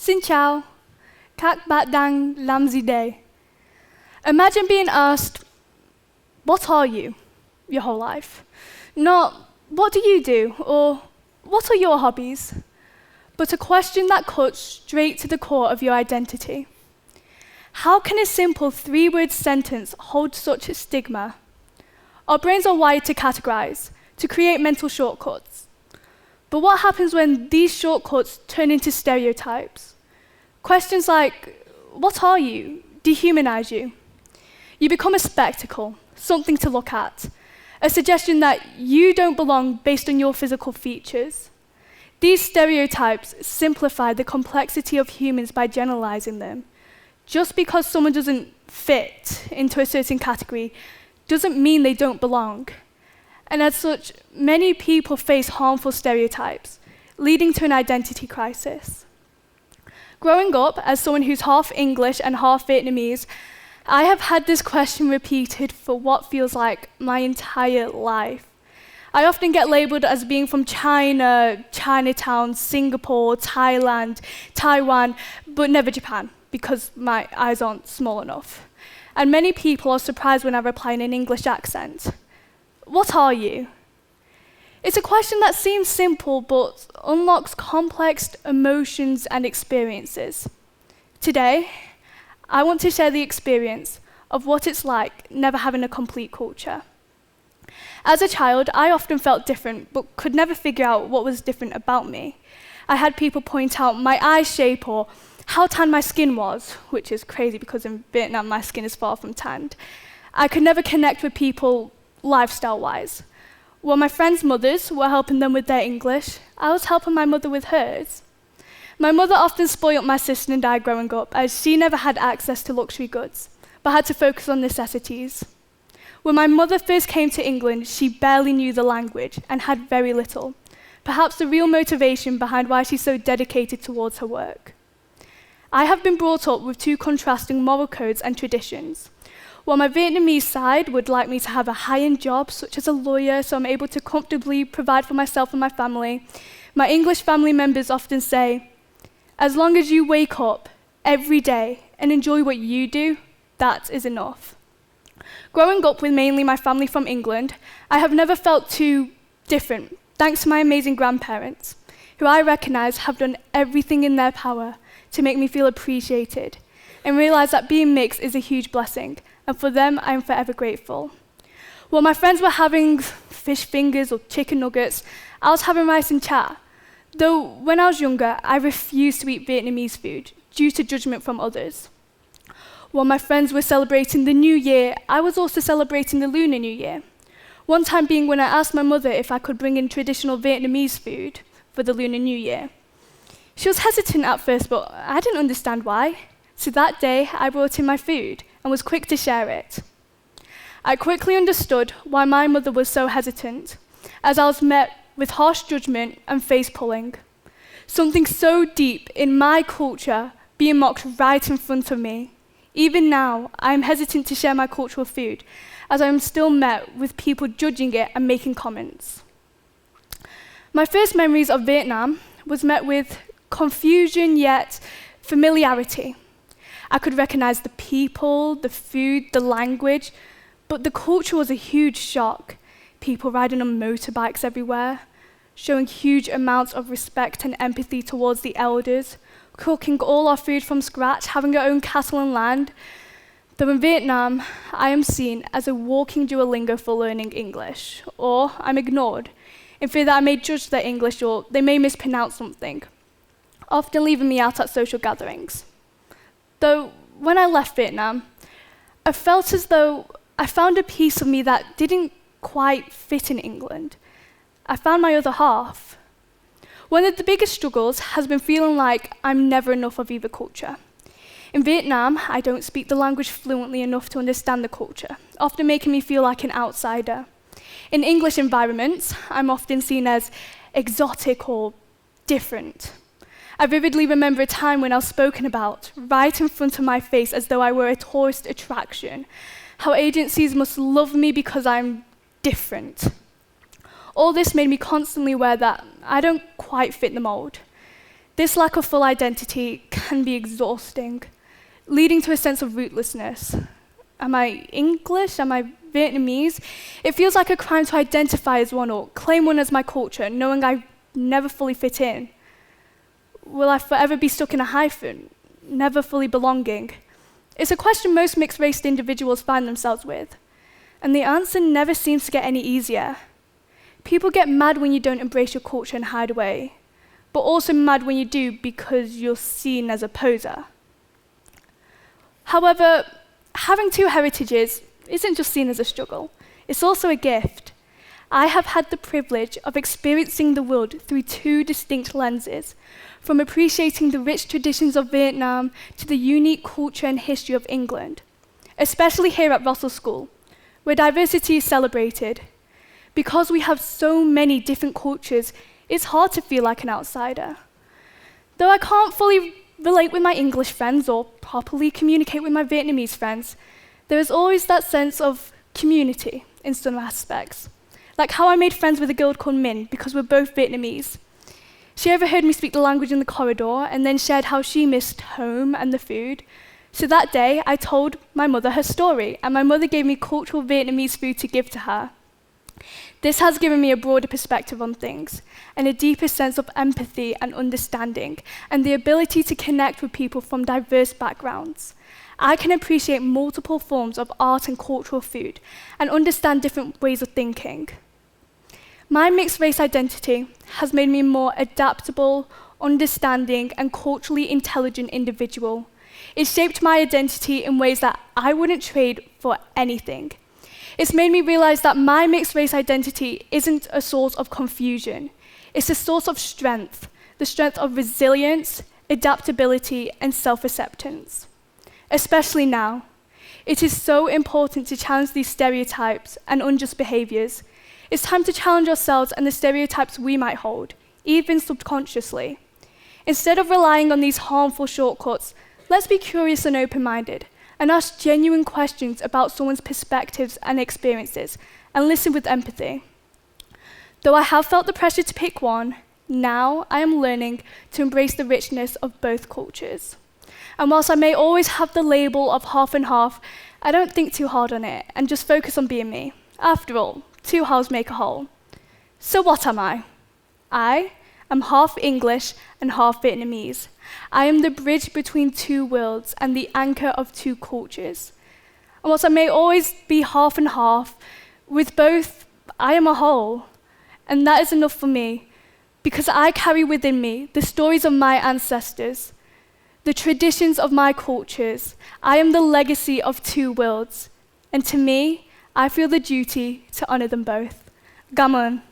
Xin chào, các bạn đang làm gì đây? Imagine being asked, what are you, your whole life? Not, what do you do, or what are your hobbies? But a question that cuts straight to the core of your identity. How can a simple 3-word sentence hold such a stigma? Our brains are wired to categorize, to create mental shortcuts. But what happens when these shortcuts turn into stereotypes? Questions like, what are you, dehumanize you. You become a spectacle, something to look at, a suggestion that you don't belong based on your physical features. These stereotypes simplify the complexity of humans by generalizing them. Just because someone doesn't fit into a certain category doesn't mean they don't belong. And as such, many people face harmful stereotypes, leading to an identity crisis. Growing up as someone who's half English and half Vietnamese, I have had this question repeated for what feels like my entire life. I often get labeled as being from China, Chinatown, Singapore, Thailand, Taiwan, but never Japan, because my eyes aren't small enough. And many people are surprised when I reply in an English accent. What are you? It's a question that seems simple, but unlocks complex emotions and experiences. Today, I want to share the experience of what it's like never having a complete culture. As a child, I often felt different, but could never figure out what was different about me. I had people point out my eye shape or how tan my skin was, which is crazy because in Vietnam my skin is far from tanned. I could never connect with people lifestyle-wise. While my friends' mothers were helping them with their English, I was helping my mother with hers. My mother often spoiled my sister and I growing up, as she never had access to luxury goods, but had to focus on necessities. When my mother first came to England, she barely knew the language and had very little, perhaps the real motivation behind why she's so dedicated towards her work. I have been brought up with two contrasting moral codes and traditions. While my Vietnamese side would like me to have a high-end job, such as a lawyer, so I'm able to comfortably provide for myself and my family, my English family members often say, as long as you wake up every day and enjoy what you do, that is enough. Growing up with mainly my family from England, I have never felt too different, thanks to my amazing grandparents, who I recognise have done everything in their power to make me feel appreciated, and realise that being mixed is a huge blessing, and for them, I am forever grateful. While my friends were having fish fingers or chicken nuggets, I was having rice and chat. Though when I was younger, I refused to eat Vietnamese food due to judgment from others. While my friends were celebrating the New Year, I was also celebrating the Lunar New Year. One time being when I asked my mother if I could bring in traditional Vietnamese food for the Lunar New Year. She was hesitant at first, but I didn't understand why. So that day, I brought in my food and was quick to share it. I quickly understood why my mother was so hesitant, as I was met with harsh judgment and face-pulling. Something so deep in my culture being mocked right in front of me. Even now, I am hesitant to share my cultural food, as I am still met with people judging it and making comments. My first memories of Vietnam was met with confusion yet familiarity. I could recognize the people, the food, the language, but the culture was a huge shock. People riding on motorbikes everywhere, showing huge amounts of respect and empathy towards the elders, cooking all our food from scratch, having our own cattle and land. Though in Vietnam, I am seen as a walking Duolingo for learning English, or I'm ignored, in fear that I may judge their English or they may mispronounce something, often leaving me out at social gatherings. Though, when I left Vietnam, I felt as though I found a piece of me that didn't quite fit in England. I found my other half. One of the biggest struggles has been feeling like I'm never enough of either culture. In Vietnam, I don't speak the language fluently enough to understand the culture, often making me feel like an outsider. In English environments, I'm often seen as exotic or different. I vividly remember a time when I was spoken about, right in front of my face as though I were a tourist attraction. How agencies must love me because I'm different. All this made me constantly aware that I don't quite fit the mold. This lack of full identity can be exhausting, leading to a sense of rootlessness. Am I English? Am I Vietnamese? It feels like a crime to identify as one or claim one as my culture, knowing I never fully fit in. Will I forever be stuck in a hyphen, never fully belonging? It's a question most mixed-race individuals find themselves with, and the answer never seems to get any easier. People get mad when you don't embrace your culture and hide away, but also mad when you do because you're seen as a poser. However, having two heritages isn't just seen as a struggle, it's also a gift. I have had the privilege of experiencing the world through two distinct lenses, from appreciating the rich traditions of Vietnam to the unique culture and history of England, especially here at Rossall School, where diversity is celebrated. Because we have so many different cultures, it's hard to feel like an outsider. Though I can't fully relate with my English friends or properly communicate with my Vietnamese friends, there is always that sense of community in some aspects. Like how I made friends with a girl called Min because we're both Vietnamese. She overheard me speak the language in the corridor and then shared how she missed home and the food. So that day, I told my mother her story, and my mother gave me cultural Vietnamese food to give to her. This has given me a broader perspective on things, and a deeper sense of empathy and understanding, and the ability to connect with people from diverse backgrounds. I can appreciate multiple forms of art and cultural food, and understand different ways of thinking. My mixed race identity has made me a more adaptable, understanding, and culturally intelligent individual. It shaped my identity in ways that I wouldn't trade for anything. It's made me realize that my mixed race identity isn't a source of confusion. It's a source of strength, the strength of resilience, adaptability, and self-acceptance. Especially now, it is so important to challenge these stereotypes and unjust behaviors. It's time to challenge ourselves and the stereotypes we might hold, even subconsciously. Instead of relying on these harmful shortcuts, let's be curious and open-minded, and ask genuine questions about someone's perspectives and experiences, and listen with empathy. Though I have felt the pressure to pick one, now I am learning to embrace the richness of both cultures. And whilst I may always have the label of half and half, I don't think too hard on it, and just focus on being me. After all, two halves make a whole. So what am I? I am half English and half Vietnamese. I am the bridge between two worlds and the anchor of two cultures. And whilst I may always be half and half, with both, I am a whole. And that is enough for me, because I carry within me the stories of my ancestors, the traditions of my cultures. I am the legacy of two worlds. And to me, I feel the duty to honor them both. Gammon.